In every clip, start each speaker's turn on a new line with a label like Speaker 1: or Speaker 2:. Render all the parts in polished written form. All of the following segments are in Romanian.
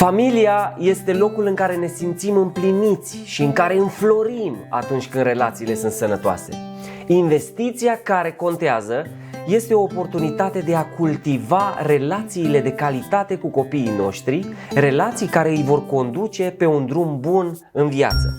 Speaker 1: Familia este locul în care ne simțim împliniți și în care înflorim atunci când relațiile sunt sănătoase. Investiția care contează este o oportunitate de a cultiva relațiile de calitate cu copiii noștri, relații care îi vor conduce pe un drum bun în viață.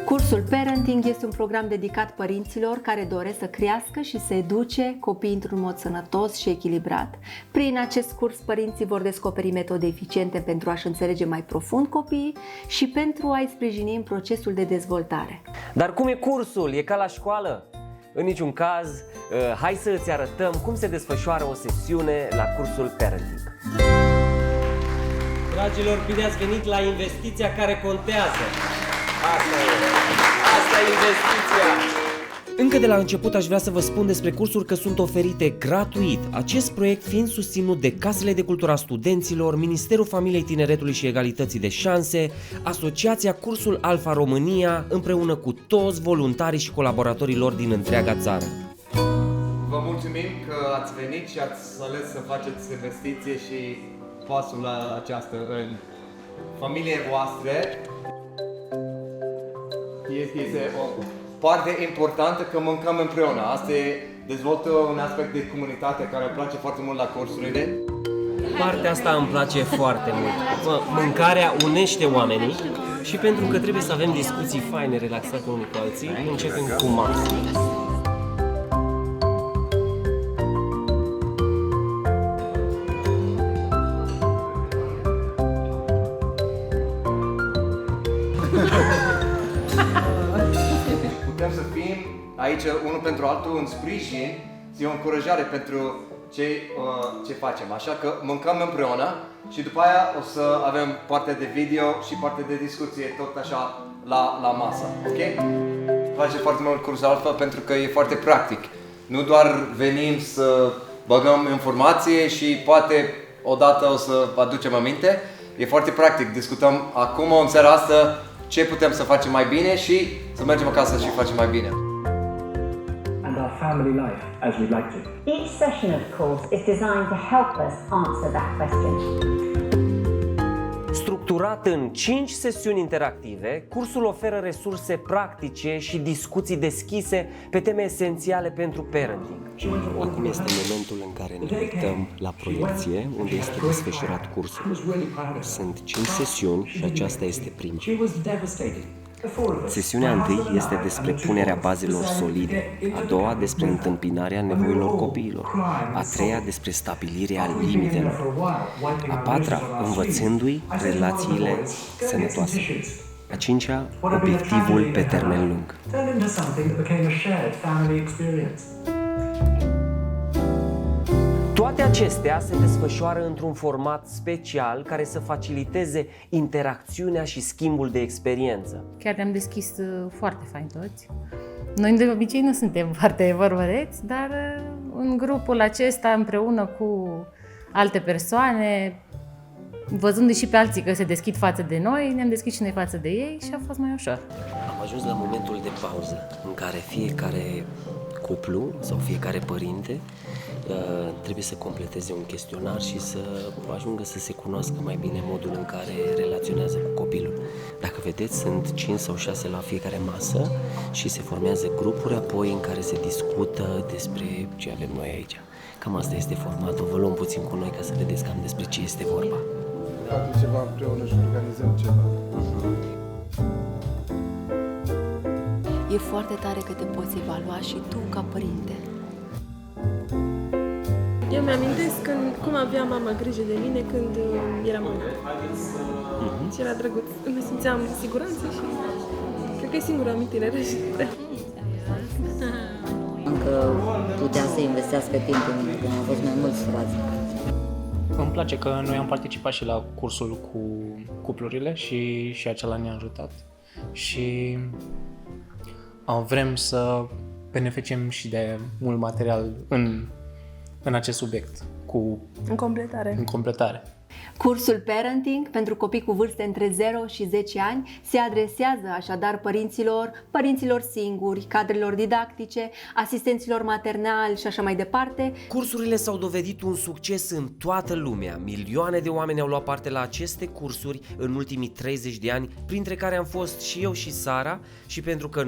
Speaker 2: Cursul Parenting este un program dedicat părinților care doresc să crească și să educe copiii într-un mod sănătos și echilibrat. Prin acest curs, părinții vor descoperi metode eficiente pentru a-și înțelege mai profund copiii și pentru a-i sprijini în procesul de dezvoltare.
Speaker 1: Dar cum e cursul? E ca la școală? În niciun caz, hai să îți arătăm cum se desfășoară o sesiune la cursul Parenting. Dragilor, bine ați venit la investiția care contează. Asta e investiția! Încă de la început aș vrea să vă spun despre cursuri că sunt oferite gratuit, acest proiect fiind susținut de Casele de Cultură a Studenților, Ministerul Familiei, Tineretului și Egalității de Șanse, Asociația Cursul Alfa România, împreună cu toți voluntarii și colaboratorii lor din întreaga țară.
Speaker 3: Vă mulțumim că ați venit și ați ales să faceți investiție și pasul la aceasta în familiile voastre. Este o parte importantă că mâncăm împreună. Asta dezvoltă un aspect de comunitate care îmi place foarte mult la cursurile.
Speaker 1: Partea asta îmi place foarte mult. Mâncarea unește oamenii și pentru că trebuie să avem discuții faine, relaxate unii cu alții, începem cu masă.
Speaker 3: Putem să fim aici unul pentru altul în sprijin, e o încurajare pentru ce facem. Așa că mâncăm împreună și după aia o să avem parte de video și parte de discuție tot așa la masă. Ok? Îmi place foarte mult cursul Alfa pentru că e foarte practic. Nu doar venim să băgăm informație și poate odată o să aducem aminte. E foarte practic. Discutăm acum în seara asta ce putem să facem mai bine și să mergem acasă și facem mai bine.
Speaker 4: And our family life as we'd like to.
Speaker 5: Each session of course is designed to help us answer that question.
Speaker 1: Structurat în 5 sesiuni interactive, cursul oferă resurse practice și discuții deschise pe teme esențiale pentru parenting. Acum este momentul în care ne uităm la proiecție, unde este desfășurat cursul. Sunt 5 sesiuni și aceasta este prima. Sesiunea întâi este despre punerea bazelor solide, a doua despre întâmpinarea nevoilor copiilor, a treia despre stabilirea limitelor, a patra învățându-i relațiile sănătoase, a cincea obiectivul pe termen lung. Toate acestea se desfășoară într-un format special care să faciliteze interacțiunea și schimbul de experiență.
Speaker 6: Chiar ne-am deschis foarte fain toți. Noi de obicei nu suntem foarte vorbăreți, dar în grupul acesta, împreună cu alte persoane, văzându-i și pe alții că se deschid față de noi, ne-am deschis și noi față de ei și a fost mai ușor.
Speaker 1: Am ajuns la momentul de pauză în care fiecare cuplu sau fiecare părinte trebuie să completeze un chestionar și să ajungă să se cunoască mai bine modul în care relaționează cu copilul. Dacă vedeți, sunt 5 sau 6 la fiecare masă și se formează grupuri apoi în care se discută despre ce avem noi aici. Cam asta este formatul, vă luăm puțin cu noi ca să vedeți cam despre ce este vorba.
Speaker 7: Facem ceva împreună și organizăm ceva.
Speaker 2: E foarte tare că te poți evalua și tu ca părinte.
Speaker 8: Eu mi-amintesc cum avea mama grijă de mine când eram mică. Și era drăguț. Mă simțeam în siguranță și cred că e singura amintire răjită.
Speaker 9: Încă putea să investească timp în mine, când au fost mai mulți frați.
Speaker 10: Îmi place că noi am participat și la cursul cu cuplurile și acela ne-a ajutat. Și vrem să beneficiem și de mult material în acest subiect,
Speaker 8: în completare.
Speaker 2: Cursul Parenting pentru copii cu vârste între 0 și 10 ani se adresează așadar părinților singuri, cadrelor didactice, asistenților maternali și așa mai departe.
Speaker 1: Cursurile s-au dovedit un succes în toată lumea. Milioane de oameni au luat parte la aceste cursuri în ultimii 30 de ani, printre care am fost și eu și Sara, și pentru că 99%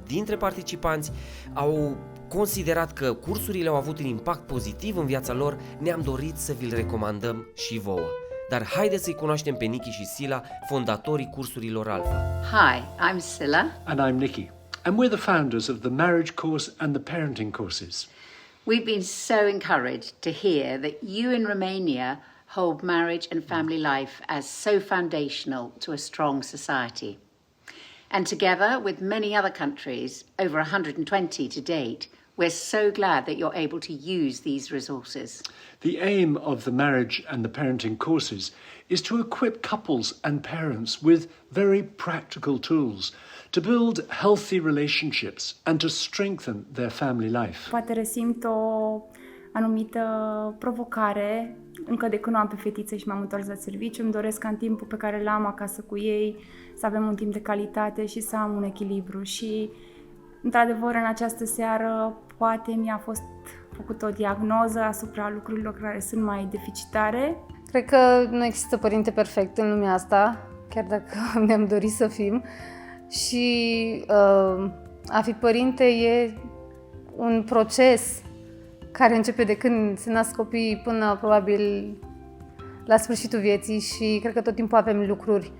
Speaker 1: dintre participanți au considerat că cursurile au avut un impact pozitiv în viața lor, ne-am dorit să vi-l recomandăm și vouă. Dar haideți să-i cunoaștem pe Nicky și Sila, fondatorii cursurilor Alpha.
Speaker 11: Hi, I'm Silla.
Speaker 12: And I'm Nicky. And we're the founders of the marriage course and the parenting courses.
Speaker 11: We've been so encouraged to hear that you in Romania hold marriage and family life as so foundational to a strong society. And together with many other countries, over 120 to date, we're so glad that you're able to use these resources.
Speaker 12: The aim of the marriage and the parenting courses is to equip couples and parents with very practical tools to build healthy relationships and to strengthen their family life.
Speaker 13: Poate resimt o anumită provocare încă de când o am pe fetițe și m-am întors la serviciu. Îmi doresc ca în timpul pe care l-am acasă cu ei să avem un timp de calitate și să am un echilibru. Și, într-adevăr, în această seară poate mi-a fost făcută o diagnoză asupra lucrurilor care sunt mai deficitare.
Speaker 6: Cred că nu există părinte perfect în lumea asta, chiar dacă ne-am dorit să fim. Și a fi părinte e un proces care începe de când se nasc copiii până probabil la sfârșitul vieții și cred că tot timpul avem lucruri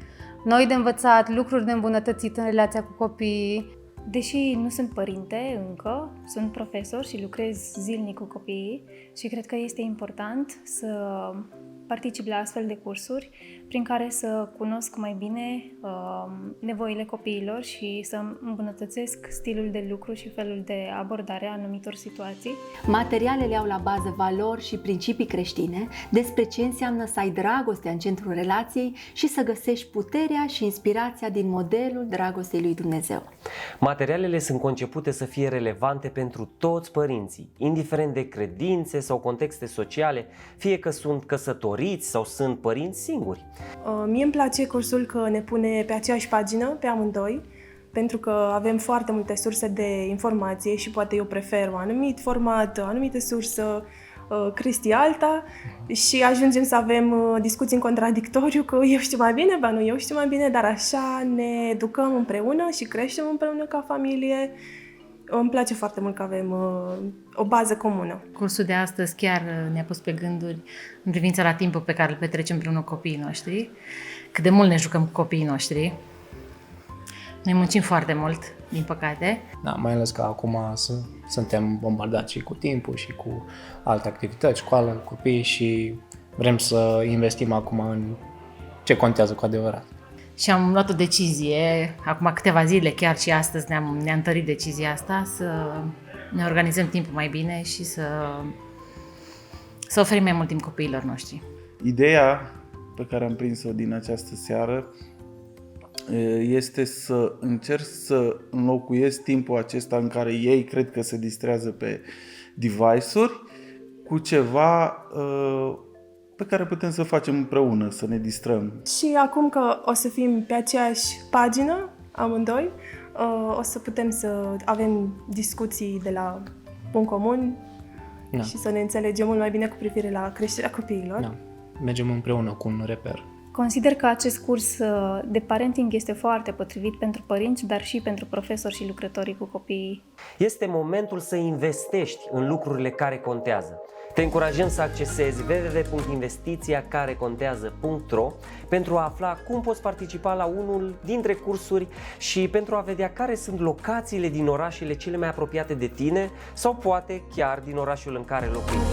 Speaker 6: noi de învățat, lucruri de îmbunătățit în relația cu copiii.
Speaker 14: Deși nu sunt părinte încă, sunt profesor și lucrez zilnic cu copiii și cred că este important să particip la astfel de cursuri prin care să cunosc mai bine nevoile copiilor și să îmbunătățesc stilul de lucru și felul de abordare a anumitor situații.
Speaker 2: Materialele au la bază valori și principii creștine despre ce înseamnă să ai dragostea în centrul relației și să găsești puterea și inspirația din modelul dragostei lui Dumnezeu.
Speaker 1: Materialele sunt concepute să fie relevante pentru toți părinții, indiferent de credințe sau contexte sociale, fie că sunt căsătoriți sau sunt părinți singuri.
Speaker 8: Mie îmi place cursul că ne pune pe aceeași pagină, pe amândoi, pentru că avem foarte multe surse de informație și poate eu prefer un anumit format, o anumită sursă, Cristi alta și ajungem să avem discuții în contradictoriu că eu știu mai bine, ba nu eu știu mai bine, dar așa ne educăm împreună și creștem împreună ca familie. Îmi place foarte mult că avem o bază comună.
Speaker 6: Cursul de astăzi chiar ne-a pus pe gânduri în privința la timpul pe care îl petrecem împreună cu copiii noștri, cât de mult ne jucăm cu copiii noștri. Noi muncim foarte mult, din păcate.
Speaker 10: Da, mai ales că acum suntem bombardați și cu timpul și cu alte activități, școală, copii și vrem să investim acum în ce contează cu adevărat.
Speaker 6: Și am luat o decizie, acum câteva zile, chiar și astăzi ne-a întărit decizia asta, să ne organizăm timpul mai bine și să oferim mai mult timp copiilor noștri.
Speaker 7: Ideea pe care am prins-o din această seară este să încerc să înlocuiesc timpul acesta în care ei cred că se distrează pe device-uri cu ceva pe care putem să facem împreună, să ne distrăm.
Speaker 8: Și acum că o să fim pe aceeași pagină, amândoi, o să putem să avem discuții de la punct comun și să ne înțelegem mult mai bine cu privire la creșterea copiilor.
Speaker 10: Da. Mergem împreună cu un reper.
Speaker 14: Consider că acest curs de parenting este foarte potrivit pentru părinți, dar și pentru profesori și lucrătorii cu copiii.
Speaker 1: Este momentul să investești în lucrurile care contează. Te încurajăm să accesezi www.investițiacarecontează.ro pentru a afla cum poți participa la unul dintre cursuri și pentru a vedea care sunt locațiile din orașele cele mai apropiate de tine sau poate chiar din orașul în care locuiești.